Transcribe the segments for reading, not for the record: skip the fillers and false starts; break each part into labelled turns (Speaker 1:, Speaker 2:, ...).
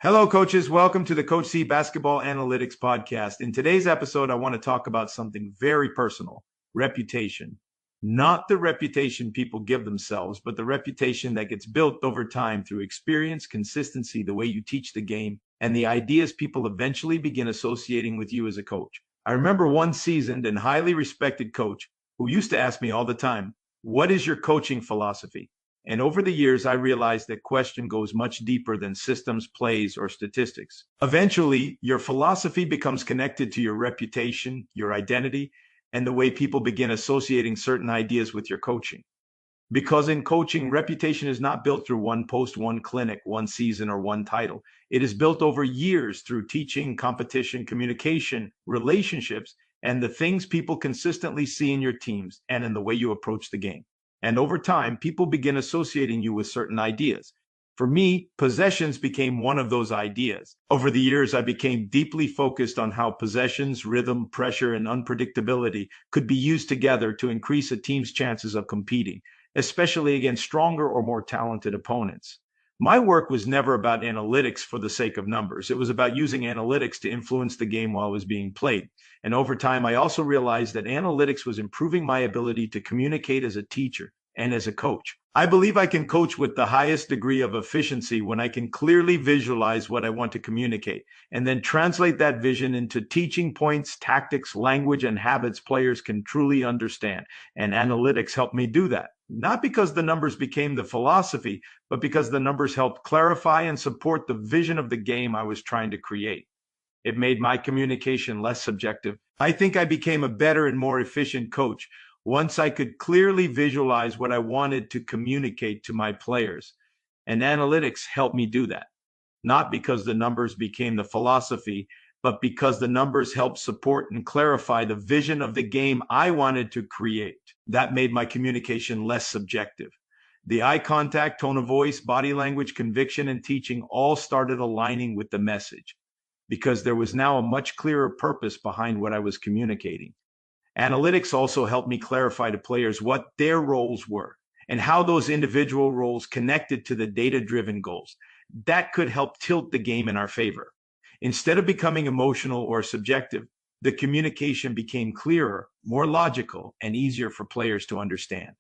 Speaker 1: Hello, coaches. Welcome to the Coach C Basketball Analytics Podcast. In today's episode, I want to talk about something very personal: reputation. Not the reputation people give themselves, but the reputation that gets built over time through experience, consistency, the way you teach the game, and the ideas people eventually begin associating with you as a coach. I remember one seasoned and highly respected coach who used to ask me all the time, "What is your coaching philosophy?" And over the years, I realized that question goes much deeper than systems, plays, or statistics. Eventually, your philosophy becomes connected to your reputation, your identity, and the way people begin associating certain ideas with your coaching. Because in coaching, reputation is not built through one post, one clinic, one season, or one title. It is built over years through teaching, competition, communication, relationships, and the things people consistently see in your teams and in the way you approach the game. And over time, people begin associating you with certain ideas. For me, possessions became one of those ideas. Over the years, I became deeply focused on how possessions, rhythm, pressure, and unpredictability could be used together to increase a team's chances of competing, especially against stronger or more talented opponents. My work was never about analytics for the sake of numbers. It was about using analytics to influence the game while it was being played. And over time, I also realized that analytics was improving my ability to communicate as a teacher and as a coach. I believe I can coach with the highest degree of efficiency when I can clearly visualize what I want to communicate and then translate that vision into teaching points, tactics, language, and habits players can truly understand. And analytics helped me do that. Not because the numbers became the philosophy, but because the numbers helped clarify and support the vision of the game I was trying to create. It made my communication less subjective. I think I became a better and more efficient coach once I could clearly visualize what I wanted to communicate to my players. And analytics helped me do that. Not because the numbers became the philosophy, but because the numbers helped support and clarify the vision of the game I wanted to create. That made my communication less subjective. The eye contact, tone of voice, body language, conviction, and teaching all started aligning with the message because there was now a much clearer purpose behind what I was communicating. Analytics also helped me clarify to players what their roles were and how those individual roles connected to the data-driven goals. That could help tilt the game in our favor. Instead of becoming emotional or subjective, the communication became clearer, more logical, and easier for players to understand.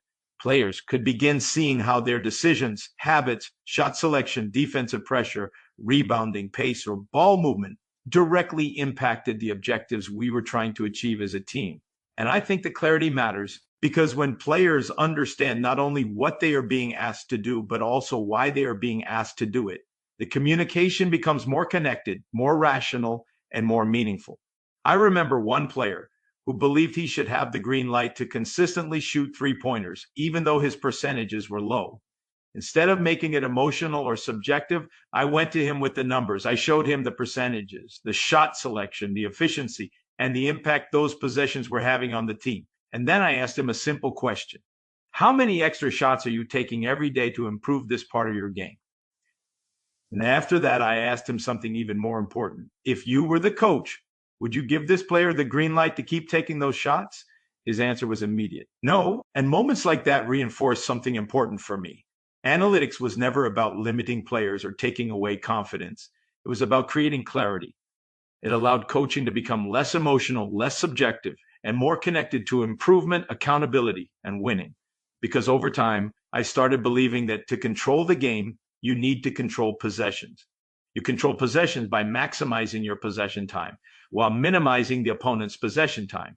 Speaker 1: Players could begin seeing how their decisions, habits, shot selection, defensive pressure, rebounding, pace, or ball movement directly impacted the objectives we were trying to achieve as a team. And I think that clarity matters because when players understand not only what they are being asked to do, but also why they are being asked to do it, the communication becomes more connected, more rational, and more meaningful. I remember one player who believed he should have the green light to consistently shoot three-pointers, even though his percentages were low. Instead of making it emotional or subjective, I went to him with the numbers. I showed him the percentages, the shot selection, the efficiency, and the impact those possessions were having on the team. And then I asked him a simple question: how many extra shots are you taking every day to improve this part of your game? And after that, I asked him something even more important. If you were the coach, would you give this player the green light to keep taking those shots? His answer was immediate: no. And moments like that reinforced something important for me. Analytics was never about limiting players or taking away confidence. It was about creating clarity. It allowed coaching to become less emotional, less subjective, and more connected to improvement, accountability, and winning. Because over time, I started believing that to control the game, you need to control possessions. You control possessions by maximizing your possession time while minimizing the opponent's possession time.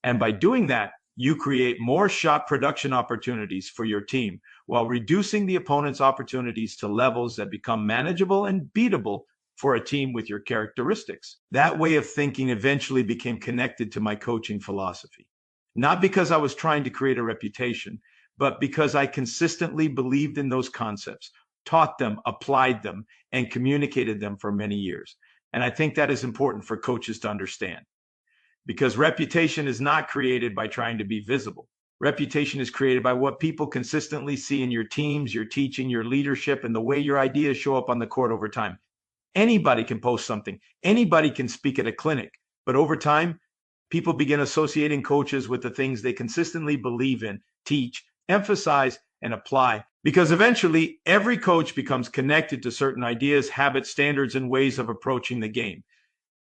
Speaker 1: And by doing that, you create more shot production opportunities for your team while reducing the opponent's opportunities to levels that become manageable and beatable for a team with your characteristics. That way of thinking eventually became connected to my coaching philosophy. Not because I was trying to create a reputation, but because I consistently believed in those concepts, taught them, applied them, and communicated them for many years. And I think that is important for coaches to understand. Because reputation is not created by trying to be visible. Reputation is created by what people consistently see in your teams, your teaching, your leadership, and the way your ideas show up on the court over time. Anybody can post something. Anybody can speak at a clinic. But over time, people begin associating coaches with the things they consistently believe in, teach, emphasize, and apply Because eventually every coach becomes connected to certain ideas, habits, standards, and ways of approaching the game.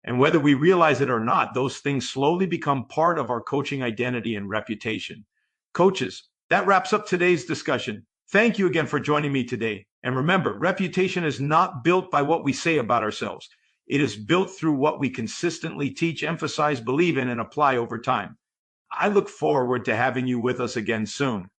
Speaker 1: And whether we realize it or not, those things slowly become part of our coaching identity and reputation. Coaches, that wraps up today's discussion. Thank you again for joining me today. And remember, reputation is not built by what we say about ourselves. It is built through what we consistently teach, emphasize, believe in, and apply over time. I look forward to having you with us again soon.